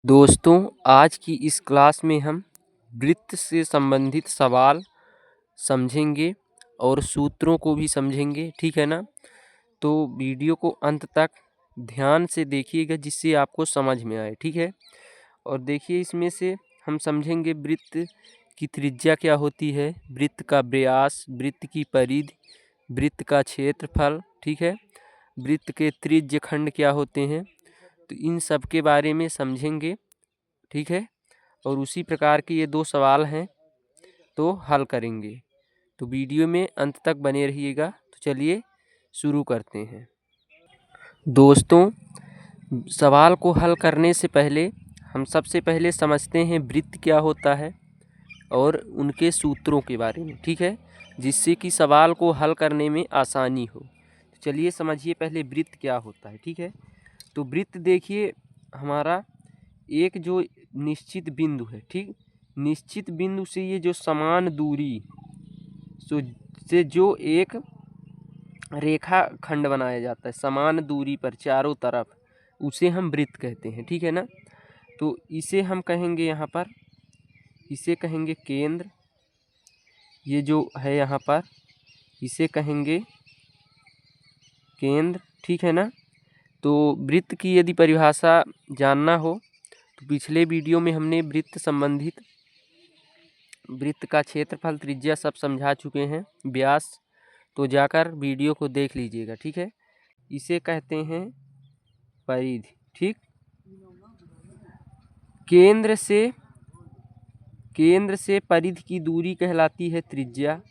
दोस्तों, आज की इस क्लास में हम वृत्त से संबंधित सवाल समझेंगे और सूत्रों को भी समझेंगे, ठीक है ना। तो वीडियो को अंत तक ध्यान से देखिएगा जिससे आपको समझ में आए, ठीक है। और देखिए, इसमें से हम समझेंगे वृत्त की त्रिज्या क्या होती है, वृत्त का व्यास, वृत्त की परिधि, वृत्त का क्षेत्रफल, ठीक है। वृत्त के त्रिज्य खंड क्या होते हैं, तो इन सब के बारे में समझेंगे, ठीक है। और उसी प्रकार के ये 2 सवाल हैं, तो हल करेंगे। तो वीडियो में अंत तक बने रहिएगा। तो चलिए शुरू करते हैं। दोस्तों, सवाल को हल करने से पहले हम सबसे पहले समझते हैं वृत्त क्या होता है और उनके सूत्रों के बारे में, ठीक है, जिससे कि सवाल को हल करने में आसानी हो। तो चलिए समझिए पहले वृत्त क्या होता है, ठीक है। तो वृत्त देखिए, हमारा एक जो निश्चित बिंदु है, ठीक, निश्चित बिंदु से ये जो समान दूरी से जो एक रेखा खंड बनाया जाता है समान दूरी पर चारों तरफ, उसे हम वृत्त कहते हैं, ठीक है ना। तो इसे हम कहेंगे, यहाँ पर इसे कहेंगे केंद्र, ये जो है यहाँ पर इसे कहेंगे केंद्र, ठीक है ना। तो वृत्त की यदि परिभाषा जानना हो तो पिछले वीडियो में हमने वृत्त संबंधित वृत्त का क्षेत्रफल, त्रिज्या सब समझा चुके हैं, व्यास, तो जाकर वीडियो को देख लीजिएगा, ठीक है। इसे कहते हैं परिधि, ठीक। केंद्र से परिधि की दूरी कहलाती है त्रिज्या।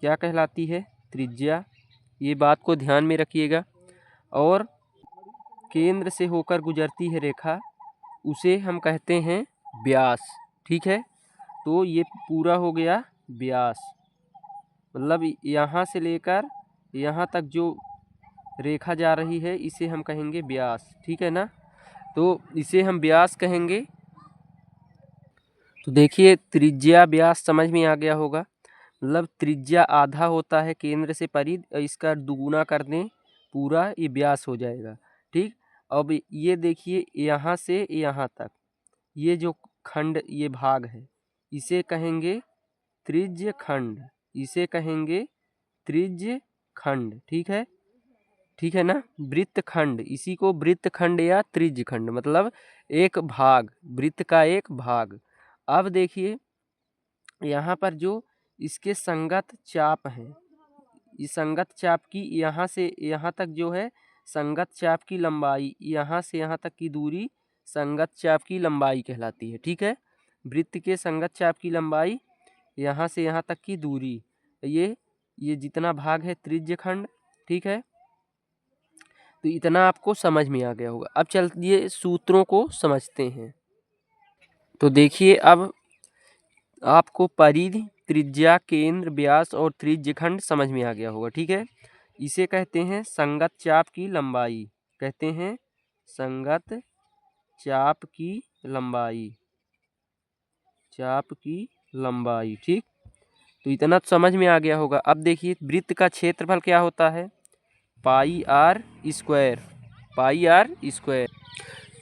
क्या कहलाती है? त्रिज्या। ये बात को ध्यान में रखिएगा। और केंद्र से होकर गुजरती है रेखा, उसे हम कहते हैं व्यास, ठीक है। तो ये पूरा हो गया व्यास, मतलब यहाँ से लेकर यहाँ तक जो रेखा जा रही है इसे हम कहेंगे व्यास, ठीक है ना। तो इसे हम व्यास कहेंगे। तो देखिए, त्रिज्या व्यास समझ में आ गया होगा। मतलब त्रिज्या आधा होता है केंद्र से परिधि, और इसका दुगुना कर दें पूरा, ये व्यास हो जाएगा, ठीक। अब ये देखिए, यहाँ से यहाँ तक ये जो खंड, ये भाग है, इसे कहेंगे त्रिज्य खंड, इसे कहेंगे त्रिज्य खंड, ठीक है, ठीक है ना। वृत्त खंड, इसी को वृत्त खंड या त्रिज्य खंड, मतलब एक भाग, वृत्त का एक भाग। अब देखिए, यहाँ पर जो इसके संगत चाप हैं, इस संगत चाप की यहाँ से यहाँ तक जो है संगत चाप की लंबाई, यहाँ से यहाँ तक की दूरी संगत चाप की लंबाई कहलाती है, ठीक है। वृत्त के संगत चाप की लंबाई, यहाँ से यहाँ तक की दूरी, ये जितना भाग है त्रिज्य खंड, ठीक है। तो इतना आपको समझ में आ गया होगा। अब चलिए सूत्रों को समझते हैं। तो देखिए, अब आपको परिधि, त्रिज्या, केंद्र, व्यास और त्रिज्य खंड समझ में आ गया होगा, ठीक है। इसे कहते हैं संगत चाप की लंबाई, कहते हैं संगत चाप की लंबाई, चाप की लंबाई, ठीक। तो इतना तो समझ में आ गया होगा। अब देखिए, वृत्त का क्षेत्रफल क्या होता है? Pi R square, pi R square.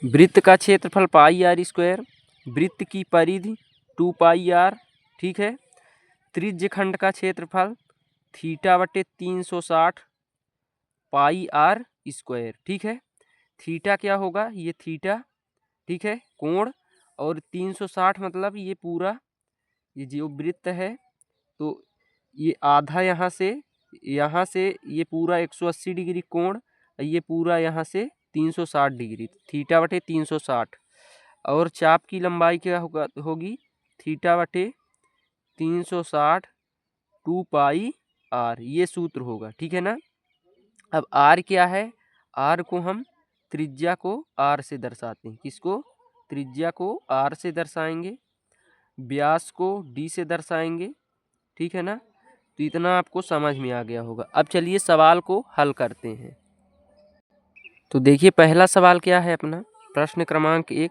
वृत्त का क्षेत्रफल पाई आर स्क्वायर, वृत्त की परिधि 2 पाई आर, ठीक है। त्रिज्य खंड का क्षेत्रफल θ/360 पाई आर स्क्वायर, ठीक है। थीटा क्या होगा? ये थीटा, ठीक है, कोण, और 360 मतलब ये पूरा, ये जो वृत्त है, तो ये आधा यहाँ से ये पूरा 180 डिग्री कोण, ये पूरा यहाँ से 360 डिग्री, θ/360। और चाप की लंबाई क्या होगी? θ/360 2 पाई आर, ये सूत्र होगा, ठीक है ना। अब आर क्या है? आर को हम त्रिज्या को आर से दर्शाते हैं। किसको? त्रिज्या को आर से दर्शाएंगे, व्यास को डी से दर्शाएंगे, ठीक है ना। तो इतना आपको समझ में आ गया होगा। अब चलिए सवाल को हल करते हैं। तो देखिए, पहला सवाल क्या है अपना, प्रश्न क्रमांक 1,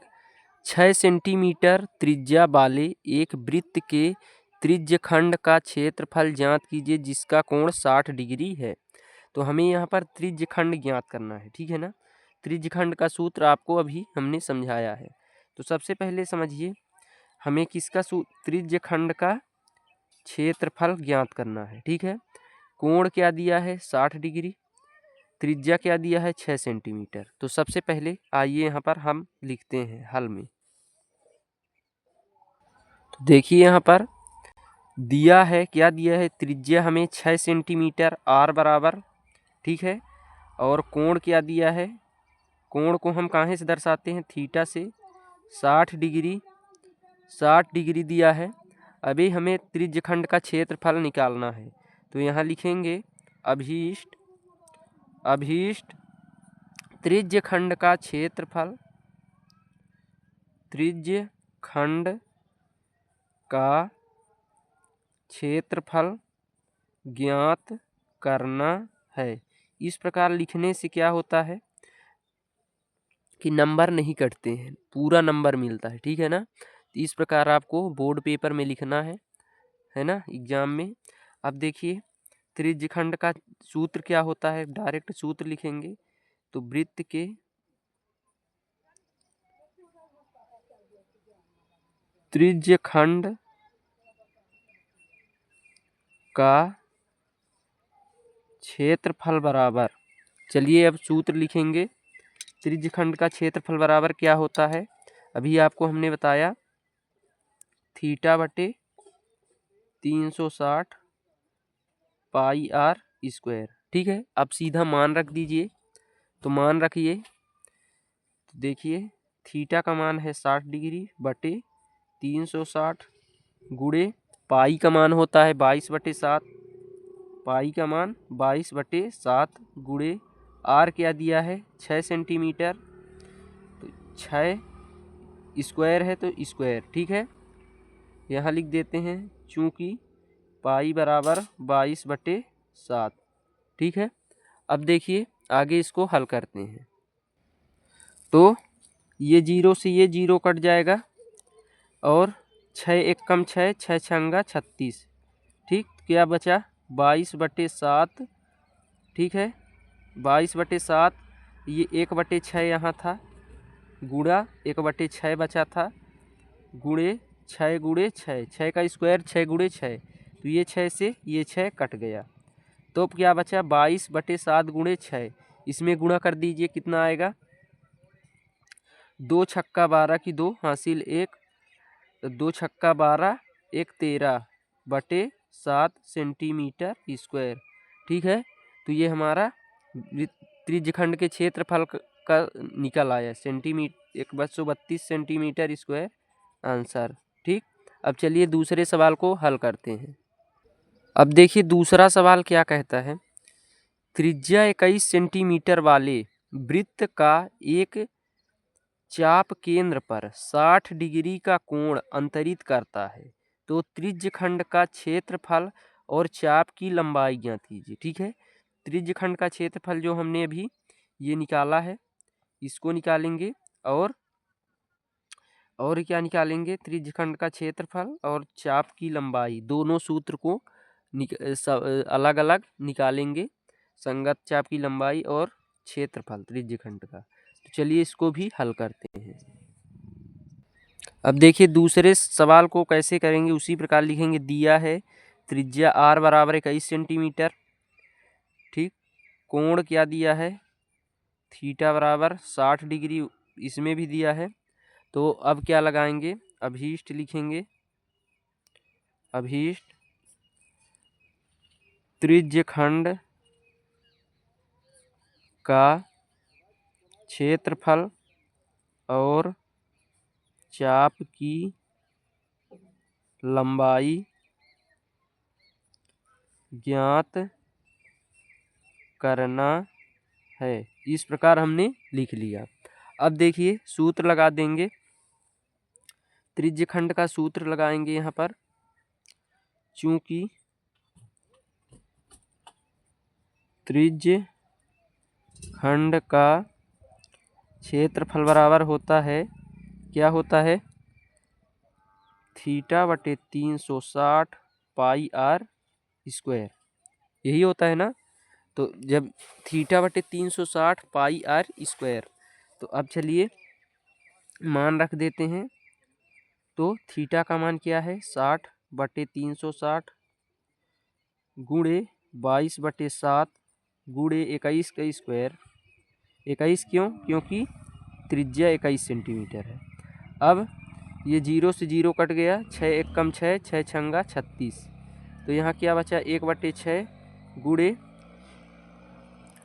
6 सेंटीमीटर त्रिज्या वाले एक वृत्त के त्रिज्य खंड का क्षेत्रफल ज्ञात कीजिए जिसका कोण 60 डिग्री है। तो हमें यहाँ पर त्रिज्य खंड ज्ञात करना है, ठीक है ना। त्रिज्यखंड का सूत्र आपको अभी हमने समझाया है। तो सबसे पहले समझिए, हमें किसका त्रिज्यखंड का क्षेत्रफल ज्ञात करना है। ठीक है, कोण क्या दिया है 60 डिग्री, त्रिज्या क्या दिया है 6 सेंटीमीटर। तो सबसे पहले आइए यहाँ पर हम लिखते हैं हल में। तो देखिए यहाँ पर दिया है, क्या दिया है, त्रिज्या हमें 6 सेंटीमीटर r बराबर, ठीक है, और कोण क्या दिया है, कोण को हम कहाँ से दर्शाते हैं, थीटा से, 60 डिग्री, 60 डिग्री दिया है। अभी हमें त्रिज्यखंड का क्षेत्रफल निकालना है। तो यहाँ लिखेंगे अभीष्ट, अभीष्ट त्रिज्यखंड का क्षेत्रफल, त्रिज्यखंड का क्षेत्रफल ज्ञात करना है। इस प्रकार लिखने से क्या होता है कि नंबर नहीं कटते हैं, पूरा नंबर मिलता है। ठीक है ना, तो इस प्रकार आपको बोर्ड पेपर में लिखना है ना, एग्जाम में। अब देखिए त्रिज्यखंड का सूत्र क्या होता है, डायरेक्ट सूत्र लिखेंगे। तो वृत्त के त्रिज्यखंड का क्षेत्रफल बराबर, चलिए अब सूत्र लिखेंगे। त्रिज्यखंड का क्षेत्रफल बराबर क्या होता है, अभी आपको हमने बताया, थीटा बटे 360 पाई r स्क्वायर। ठीक है, अब सीधा मान रख दीजिए। तो मान रखिए, तो देखिए थीटा का मान है 60 डिग्री बटे 360 गुणे पाई का मान होता है 22/7, पाई का मान 22/7 गुणे आर क्या दिया है 6 सेंटीमीटर, तो 6 स्क्वायर है तो स्क्वायर। ठीक है, यहाँ लिख देते हैं चूँकि पाई बराबर 22/7। ठीक है, अब देखिए आगे इसको हल करते हैं। तो ये 0 से ये 0 कट जाएगा और 6 एक कम 6, 6 छंगा 36। ठीक, क्या बचा 22/7। ठीक है, 22/7, ये 1/6 यहाँ था, गुणा 1/6 बचा था, गुणे 6 गुणे 6, 6 का स्क्वायर 6 गुणे 6, तो ये 6 से ये 6 कट गया। तो अब क्या बचा 22/7 गुणे 6, इसमें गुणा कर दीजिए, कितना आएगा, 2 छक्का 12 की 2 हासिल 1, 2 छक्का 12 1 13/7 सेंटीमीटर स्क्वायर। ठीक है, तो ये हमारा त्रिज्यखंड के क्षेत्रफल का निकल आया, सेंटीमीटर 132 सेंटीमीटर स्क्वायर आंसर। ठीक, अब चलिए दूसरे सवाल को हल करते हैं। अब देखिए दूसरा सवाल क्या कहता है, त्रिज्या 21 सेंटीमीटर वाले वृत्त का एक चाप केंद्र पर 60 डिग्री का कोण अंतरित करता है। तो त्रिज्यखंड का क्षेत्रफल और चाप की लंबाई ज्ञात कीजिए। ठीक है, त्रिज्यखंड का क्षेत्रफल जो हमने अभी ये निकाला है, इसको निकालेंगे, और क्या निकालेंगे, त्रिज्यखंड का क्षेत्रफल और चाप की लंबाई, दोनों सूत्र को अलग अलग निकालेंगे, संगत चाप की लंबाई और क्षेत्रफल त्रिज्यखंड का। तो चलिए इसको भी हल करते हैं। अब देखिए दूसरे सवाल को कैसे करेंगे, उसी प्रकार लिखेंगे। दिया है त्रिज्या r बराबर 21 सेंटीमीटर, ठीक, कोण क्या दिया है, थीटा बराबर 60 डिग्री, इसमें भी दिया है। तो अब क्या लगाएंगे, अभीष्ट लिखेंगे, अभीष्ट त्रिज्यखंड का क्षेत्रफल और चाप की लंबाई ज्ञात करना है। इस प्रकार हमने लिख लिया। अब देखिए सूत्र लगा देंगे, त्रिज्यखंड का सूत्र लगाएंगे यहाँ पर। चूंकि त्रिज्यखंड का क्षेत्रफल बराबर होता है, क्या होता है, थीटा बटे 360 पाई r स्क्वायर, यही होता है ना। तो जब थीटा बटे 360 पाई r स्क्वायर, तो अब चलिए मान रख देते हैं। तो थीटा का मान क्या है 60/360 गुणे 22/7 गुणे 21 का स्क्वायर। 21 क्यों? क्योंकि त्रिज्या 21 सेंटीमीटर है। अब ये 0 से 0 कट गया, 6 एक कम 6, 6 छंगा 36। तो यहाँ क्या बचा 1/6 गुणे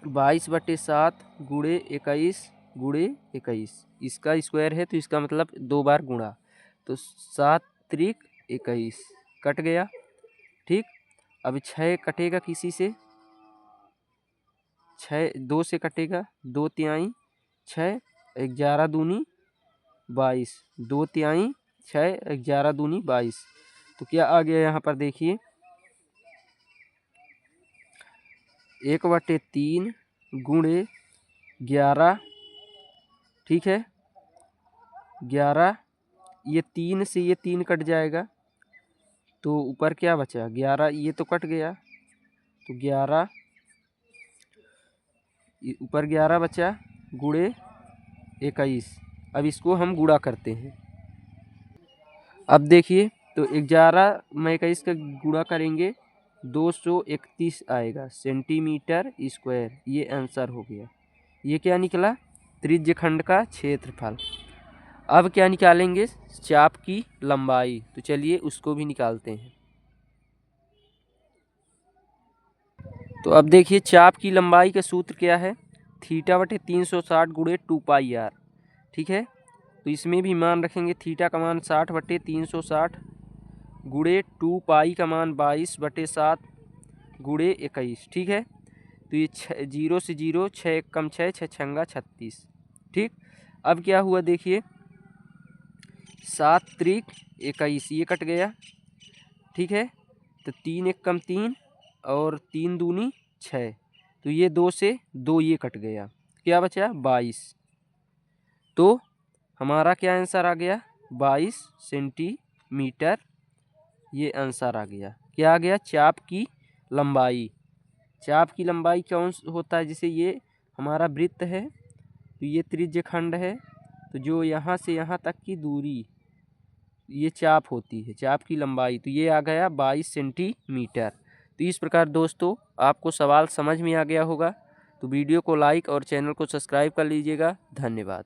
22/7 गुणे 21 गुणे 21। इसका स्क्वायर है तो इसका मतलब 2 बार गुणा, तो 7 त्रिक 21 कट गया। ठीक, अब 6 कटेगा किसी से, 6 2 से कटेगा, 2 तिहाई 6, 11 दूनी 22, 2 तिहाई 6, 11 दूनी 22। तो क्या आ गया यहाँ पर देखिए 1/3 गुणे 11। ठीक है 11, ये 3 से ये 3 कट जाएगा, तो ऊपर क्या बचा 11, ये तो कट गया, तो 11 ऊपर 11 बचा गुणे 21। अब इसको हम गुणा करते हैं। अब देखिए तो 11 में 21 का गुणा करेंगे 231 आएगा सेंटीमीटर स्क्वायर। ये आंसर हो गया। ये क्या निकला त्रिज्य खंड का क्षेत्रफल। अब क्या निकालेंगे चाप की लंबाई, तो चलिए उसको भी निकालते हैं। तो अब देखिए चाप की लंबाई का सूत्र क्या है θ/360 गुणे 2πr। ठीक है, तो इसमें भी मान रखेंगे थीटा का मान 60/360 गुणे 2π का मान 22/7 गुणे 21। ठीक है, तो ये 0 से 0, 6 एक कम 6, 6 छंगा 36। ठीक, अब क्या हुआ देखिए 7 त्रिक 21, ये कट गया। ठीक है, तो 3 एक कम 3 और 3 दूनी 6, तो ये 2 से 2 ये कट गया, क्या बचा 22। तो हमारा क्या आंसर आ गया 22 सेंटीमीटर। ये आंसर आ गया। क्या आ गया चाप की लंबाई। चाप की लंबाई कौन होता है, जैसे ये हमारा वृत्त है तो ये त्रिज्य खंड है, तो जो यहाँ से यहाँ तक की दूरी ये चाप होती है, चाप की लंबाई। तो ये आ गया 22 सेंटीमीटर। तो इस प्रकार दोस्तों आपको सवाल समझ में आ गया होगा। तो वीडियो को लाइक और चैनल को सब्सक्राइब कर लीजिएगा। धन्यवाद।